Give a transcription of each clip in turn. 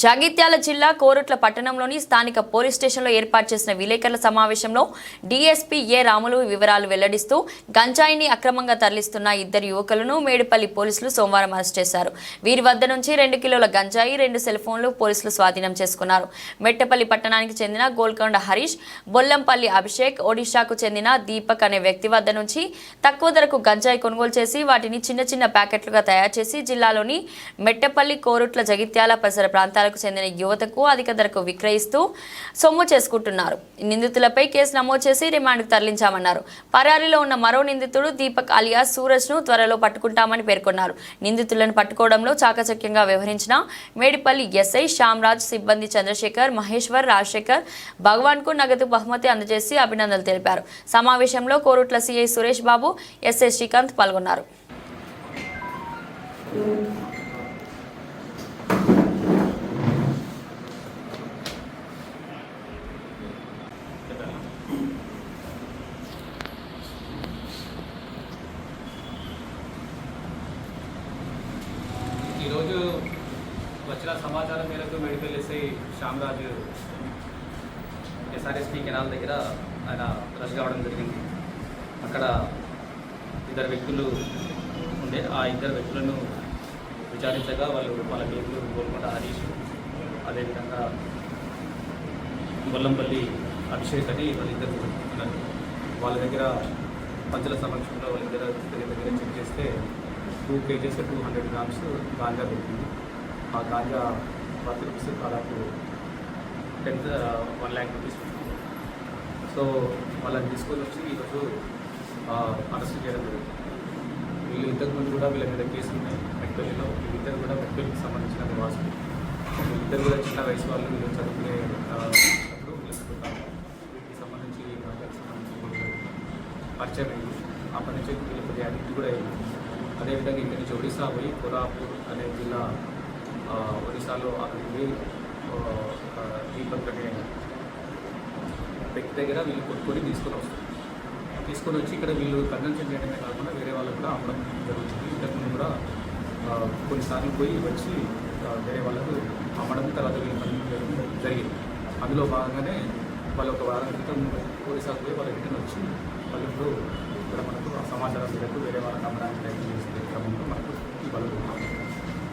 జగిత్యాల జిల్లా కోరుట్ల పట్టణంలోని స్థానిక పోలీస్ స్టేషన్లో ఏర్పాటు చేసిన విలేకరుల సమావేశంలో డీఎస్పీ ఏ రాములు వివరాలు వెల్లడిస్తూ గంజాయిని అక్రమంగా తరలిస్తున్న ఇద్దరు యువకులను మేడిపల్లి పోలీసులు సోమవారం అరెస్ట్ చేశారు. వీరి వద్ద నుంచి 2 కిలోల గంజాయి, 2 సెల్ ఫోన్లు పోలీసులు స్వాధీనం చేసుకున్నారు. మెట్టపల్లి పట్టణానికి చెందిన గోల్కొండ హరీష్, బొల్లంపల్లి అభిషేక్, ఒడిశాకు చెందిన దీపక్ అనే వ్యక్తి వద్ద నుంచి తక్కువ ధరకు గంజాయి కొనుగోలు చేసి వాటిని చిన్న చిన్న ప్యాకెట్లుగా తయారు చేసి జిల్లాలోని మెట్టపల్లి, కోరుట్ల, జగిత్యాల పరిసర ప్రాంతాలకు చెందిన యువతకు అధిక ధరకు విక్రయిస్తూ సొమ్ము చేసుకుంటున్నారు. నిందితులపై కేసు నమోదు చేసి రిమాండ్కు తరలించామన్నారు. పరారీలో ఉన్న మరో నిందితుడు దీపక్ అలియాస్ సూరజ్ ను త్వరలో పట్టుకుంటామని పేర్కొన్నారు. నిందితులను పట్టుకోవడంలో చాకచక్యంగా వ్యవహరించిన మేడిపల్లి ఎస్ఐ శ్యామరాజ్, సిబ్బంది చంద్రశేఖర్, మహేశ్వర్, రాజశేఖర్, భగవాన్ కు నగదు బహుమతి అందజేసి అభినందనలు తెలిపారు. సమావేశంలో కోరుట్ల సిఐ సురేష్ బాబు, ఎస్ఐ శ్రీకాంత్ పాల్గొన్నారు. ఈరోజు వచ్చిన సమాచారం మేరకు medical SI Shyamraj SRSP canal దగ్గర ఆయన రష్ కావడం జరిగింది. అక్కడ ఇద్దరు వ్యక్తులు ఉండే ఆ ఇద్దరు వ్యక్తులను విచారించగా వాళ్ళ పేర్లు గోల్కొండ హరీష్, అదేవిధంగా బొల్లంపల్లి అభిషేక్ అని వాళ్ళిద్దరు ఉన్నారు. వాళ్ళ దగ్గర పంచుల సమక్షంలో వాళ్ళిద్దరు దగ్గర చెక్ చేస్తే 2 kgs 200 grams గాంజా దొరికింది. ఆ గాంజా వర్త్ రూపీస్ దాదాపు 1 lakh రూపీస్. సో వాళ్ళని తీసుకొని వచ్చి ఈరోజు అరెస్ట్ చేయడం జరిగింది. వీళ్ళు ఇంతకుముందు కూడా వీళ్ళ మీద కేసులు ఉన్నాయి మెట్పల్లిలో. వీళ్ళిద్దరు కూడా మెట్పల్లికి సంబంధించిన నివాసులు. వీళ్ళిద్దరు కూడా చిన్న వయసు వాళ్ళు. వీళ్ళు చదువుకునేటప్పుడు వీటికి సంబంధించి పరిచయం అయింది. అప్పటి నుంచి వీళ్ళ కొద్దిగా అడిక్ట్ కూడా అయింది. అదేవిధంగా ఇక్కడి నుంచి ఒడిశా పోయి కోరాపూర్ అనే జిల్లా, ఒడిశాలో అక్కడికి పోయి దీపక్ అనే వ్యక్తి దగ్గర వీళ్ళు కొనుక్కొని తీసుకొని వచ్చి ఇక్కడ వీళ్ళు కన్వెన్షన్ చేయడమే కాకుండా వేరే వాళ్ళు కూడా అమ్మడం జరుగుతుంది. ఇంతకుముందు కూడా కొన్నిసార్లు పోయి వచ్చి వేరే వాళ్ళకు అమ్మడం, తర్వాత వీళ్ళు కన్వెన్షన్ జరిగింది. అందులో భాగంగానే వాళ్ళు ఒక వారం క్రితం ఒడిశాకు పోయి వాళ్ళ రిటర్న్ వచ్చి వాళ్ళు ఇప్పుడు ఇక్కడ మనకు సమాచారం మేరకు వేరే వాళ్ళకి అమ్మడానికి ప్రయత్నం చేసే క్రమంలో మనకు ఈ బలు.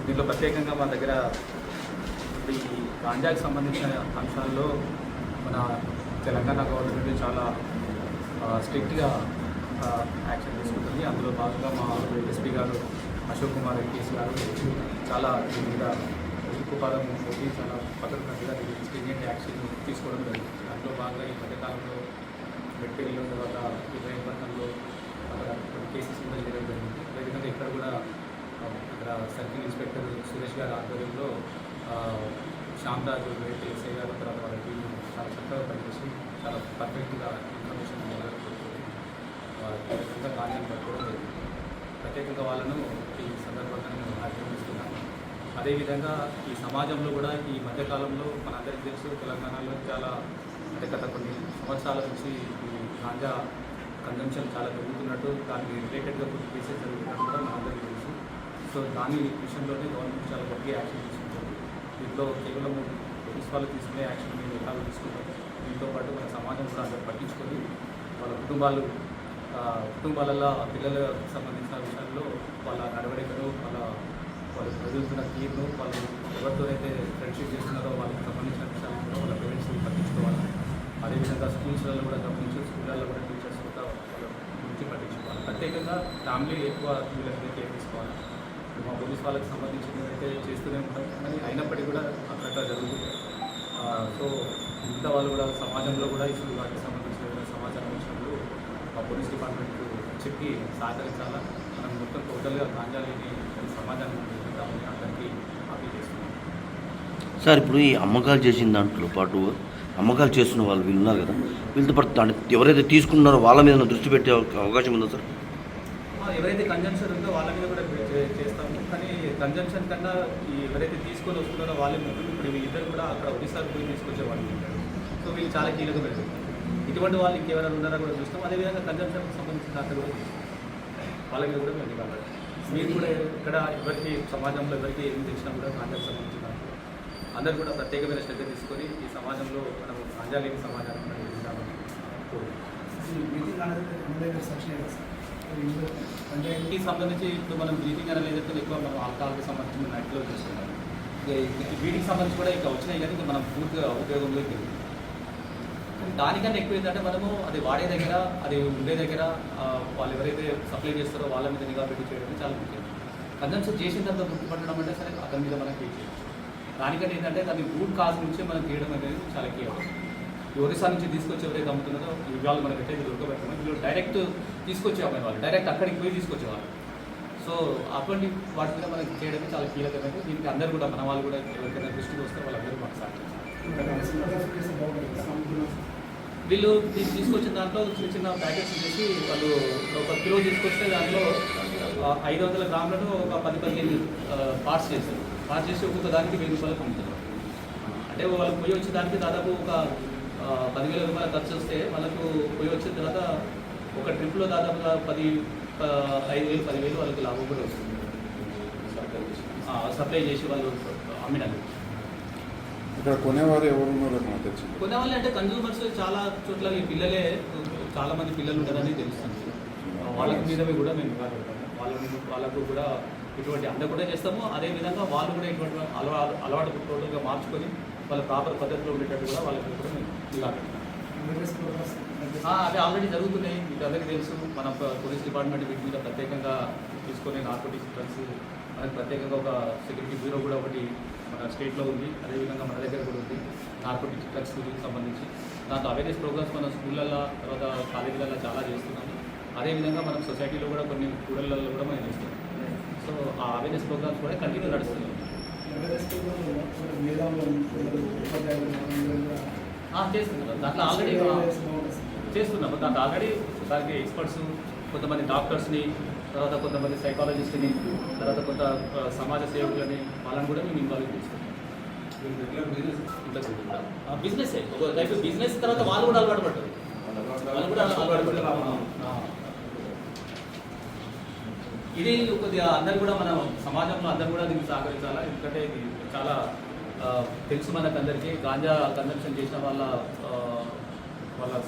దీంట్లో ప్రత్యేకంగా మన దగ్గర ఈ గాంజాకి సంబంధించిన అంశాల్లో మన తెలంగాణ గవర్నమెంట్ చాలా స్ట్రిక్ట్గా యాక్షన్ తీసుకుంటుంది. అందులో భాగంగా మా ఎస్పీ గారు అశోక్ కుమార్ కేసీ గారు చాలా దీని మీద ఉక్కుపాదం పోటీ చాలా పద్ధతిగా స్ట్రింజెంట్ యాక్షన్ తీసుకోవడం జరిగింది. అందులో భాగంగా ఈ మధ్యకాలంలో మెట్పల్లిలో, తర్వాత ఇబ్రాహీంపట్నంలో అక్కడ కొన్ని కేసెస్ కూడా చేయడం జరిగింది. అదేవిధంగా ఇక్కడ కూడా అక్కడ సర్కిల్ ఇన్స్పెక్టర్ సురేష్ గారి ఆధ్వర్యంలో శ్యామరాజు ఎస్ఐ గారు తర్వాత వాళ్ళ టీం చాలా చక్కగా పనిచేసి చాలా పర్ఫెక్ట్గా ఇన్ఫర్మేషన్ విధంగా కార్యాన్ని పట్టుకోవడం జరిగింది. ప్రత్యేకంగా వాళ్ళను ఈ సందర్భంగా నేను అభినందిస్తున్నాను. అదేవిధంగా ఈ సమాజంలో కూడా ఈ మధ్యకాలంలో మన అందరికీ తెలుసు, తెలంగాణలో చాలా అంటే గత కొన్ని సంవత్సరాల నుంచి ఈ గాంజా కన్జంప్షన్ చాలా పెరుగుతున్నట్టు, దానికి రిలేటెడ్గా కొన్ని కేసెస్ జరుగుతున్నట్టు కూడా మనందరికీ తెలుసు. సో దాని విషయంలోనే గవర్నమెంట్ చాలా గట్టిగా యాక్షన్ తీసుకుంటుంది. దీంట్లో కేవలం పోలీస్ వాళ్ళు తీసుకునే యాక్షన్ మేము ఎలాగో తీసుకుంటాం. దీంతో పాటు మన సమాజం కూడా అందరూ పట్టించుకొని వాళ్ళ కుటుంబాలలో పిల్లలకు సంబంధించిన విషయాల్లో వాళ్ళ నడవడికను, వాళ్ళు చదువుతున్న తీరును, వాళ్ళు ఎవరితోనైతే ఫ్రెండ్షిప్ చేస్తున్నారో వాళ్ళకి సంబంధించిన విషయాలను వాళ్ళ పేరెంట్స్ పట్టించుకోవాలి. అదేవిధంగా స్కూల్స్లలో కూడా గమనించి స్కూళ్ళల్లో కూడా టీచర్స్ కూడా వాళ్ళ గురించి పట్టించుకోవాలి. ప్రత్యేకంగా ఫ్యామిలీ ఎక్కువ వీళ్ళ మీద కేర్ తీసుకోవాలి. మా పోలీస్ వాళ్ళకి సంబంధించినవి అయితే చేస్తూనే ఉంటాం, కానీ అయినప్పటికీ కూడా అక్కడ జరుగుతుంది. సో మిగతా వాళ్ళు కూడా సమాజంలో కూడా ఈ వాటికి సంబంధించిన సమాచారం వచ్చినప్పుడు మా పోలీస్ డిపార్ట్మెంట్ చెప్పి సహకరించాలా. మనం మొత్తం టోటల్గా గాంజాలని సమాజాన్ని ఉంటామని అందరికీ అప్పీల్ చేస్తున్నాం. సార్, ఇప్పుడు ఈ అమ్మకాలు చేసిన దాంట్లో పాటు అమ్మకాలు చేస్తున్న వాళ్ళు వీళ్ళు ఉన్నారు కదా, వీళ్ళతో పాటు ఎవరైతే తీసుకున్నారో వాళ్ళ మీద దృష్టి పెట్టే అవకాశం ఉందా సార్? ఎవరైతే కన్జంప్షన్ ఉందో వాళ్ళ మీద కూడా చేస్తాము. కానీ కన్జంప్షన్ కన్నా ఎవరైతే తీసుకొని వస్తున్నారో వాళ్ళే ముఖ్యం. ఇప్పుడు వీళ్ళిద్దరు కూడా అక్కడ ఒడిశాకు పోయి తీసుకొచ్చేవాళ్ళు ఉంటారు. సో వీళ్ళు చాలా కీలకమైనది. ఇటువంటి వాళ్ళు ఇంకెవరైనా ఉన్నారా కూడా చూస్తాం. అదేవిధంగా కన్జంప్షన్కి సంబంధించిన దాంట్లో కూడా వాళ్ళ మీద కూడా మేము కాబట్టి మీరు కూడా ఇక్కడ ఎవరికి సమాజంలో ఎవరికి ఏమి తెచ్చినా కూడా కాంటాక్ట్ సంబంధించిన అందరూ కూడా ప్రత్యేకమైన శ్రద్ధ తీసుకొని ఈ సమాజంలో మనం అంజాలేని సమాజాన్ని మనం నిర్మిద్దామని ఈ సంబంధించి ఇప్పుడు మనం బ్రీతింగ్ అనేది ఏదైతే ఎక్కువ మనం ఆల్కహాల్కి సంబంధించిన నైట్లో చేస్తున్నాం. వీటికి సంబంధించి కూడా ఇంకా వచ్చినాయి కానీ ఇంకా మనం పూర్తిగా ఉపయోగంలోకి వెళ్ళింది. దానికన్నా ఎక్కువ ఏంటంటే మనము అది వాడే దగ్గర అది ఉండే దగ్గర వాళ్ళు ఎవరైతే సప్లై చేస్తారో వాళ్ళ మీద నిఘా పెట్టి చేయడం చాలా ముఖ్యం. కన్జంప్షన్ చేసిన తర్వాత గుర్తుపట్టడం అంటే సరే అతని మీద మనం కేసు చేయొచ్చు. దానికంటే ఏంటంటే దాని రూట్ కాజ్ నుంచే మనం తీయడం అనేది చాలా కీ అవుతుంది. ఈ ఒరిస్సా నుంచి తీసుకొచ్చి ఎవరైతే అమ్ముతున్నారో ఇవాళ మనకి ఎట్లయితే దొరకబెట్టడం వీళ్ళు డైరెక్ట్ తీసుకొచ్చి అమ్మాయి వాళ్ళు డైరెక్ట్ అక్కడికి పోయి తీసుకొచ్చేవాళ్ళు. సో అటువంటి వాటి మీద మనకి చేయడమే చాలా కీలకమైనది. దీనికి అందరూ కూడా మన వాళ్ళు కూడా ఎవరికైనా దృష్టికి వస్తే వాళ్ళందరూ మనకు సాధించారు. వీళ్ళు తీసుకొచ్చిన దాంట్లో చిన్న చిన్న ప్యాకెట్స్ చేసి వాళ్ళు 1 కిలో తీసుకొస్తే దాంట్లో 500 గ్రాములను ఒక 10-15 పార్ట్స్ చేస్తారు. పార్ట్స్ చేసి ఒక్కొక్క దానికి 1000 రూపాయలు పంపుతారు. అంటే వాళ్ళు పొయ్యి వచ్చే దానికి దాదాపు ఒక 10,000 రూపాయలు ఖర్చు వస్తే వాళ్ళకు పొయ్యి వచ్చిన తర్వాత ఒక ట్రిప్లో దాదాపుగా 5,000-10,000 వాళ్ళకి లాభం కూడా వస్తుంది. సప్లై చేసి వాళ్ళు అమ్మినారు. ఇక్కడ కొనేవారు ఎవరు ఉన్నారో నాకు తెలిసి కొనేవాళ్ళు అంటే కన్జ్యూమర్స్ చాలా చోట్ల ఈ పిల్లలే చాలా మంది పిల్లలు ఉంటారని తెలుస్తుంది. వాళ్ళ మీదవి కూడా మేము నిఘా పెడతాము. వాళ్ళకు కూడా ఇటువంటి అండ కూడా చేస్తాము. అదేవిధంగా వాళ్ళు కూడా ఇటువంటి అలవాటు టోటల్గా మార్చుకొని వాళ్ళ ప్రాపర్ పద్ధతిలో ఉండేటట్టు కూడా వాళ్ళకి కూడా మేము నిఘా పెడతాము. అవి ఆల్రెడీ జరుగుతున్నాయి. మీకు అందరికీ తెలుసు. మన పోలీస్ డిపార్ట్మెంట్ వీటి మీద ప్రత్యేకంగా తీసుకొని నార్కోటిక్స్ డ్రగ్స్ మనకి ప్రత్యేకంగా ఒక సెక్యూరిటీ బ్యూరో కూడా ఒకటి మన స్టేట్లో ఉంది. అదేవిధంగా మన దగ్గర కూడా ఉంది నార్కోటిక్స్ డ్రగ్స్ గురించి సంబంధించి. దాంట్లో అవేర్నెస్ ప్రోగ్రామ్స్ మన స్కూళ్ళల్లో తర్వాత కాలేజీలలో చాలా చేస్తున్నాము. అదేవిధంగా మనం సొసైటీలో కూడా కొన్ని కూడళ్ళలో కూడా మనం చేస్తున్నాం. సో ఆ అవేర్నెస్ ప్రోగ్రామ్స్ కూడా కంటిన్యూ నడుస్తున్నాయి. చేస్తున్నాం. దాంట్లో ఆల్రెడీ చేస్తున్నాము. దాంట్లో ఆల్రెడీ దానికి ఎక్స్పర్ట్స్ కొంతమంది డాక్టర్స్ని తర్వాత కొంతమంది సైకాలజిస్ట్ని తర్వాత కొంత సమాజ సేవకులని వాళ్ళని కూడా మేము ఇన్వాల్వ్ చేస్తున్నాం. బిజినెస్ ఒక టైప్ బిజినెస్ తర్వాత వాళ్ళు కూడా అలవాటు పడ్డారు. వాళ్ళు కూడా అలవాటు పడ్డారు. ఇది కొద్దిగా అందరు కూడా మన సమాజంలో అందరూ కూడా దీన్ని సహకరించాలా. ఎందుకంటే ఇది చాలా తెలుసు మనకు అందరికీ. గాంజా కన్సంప్షన్ చేసిన వాళ్ళ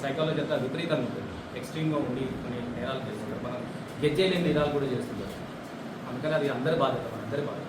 సైకాలజీ అంతా విపరీతంగా ఉంటుంది. ఎక్స్ట్రీమ్గా ఉండి కొన్ని నేరాలు చేస్తుంటారు. మనం గెజ్జేలేని నేరాలు కూడా చేస్తుంటారు. అందుకని అది అందరి బాధ్యత, మనందరి బాధ్యత.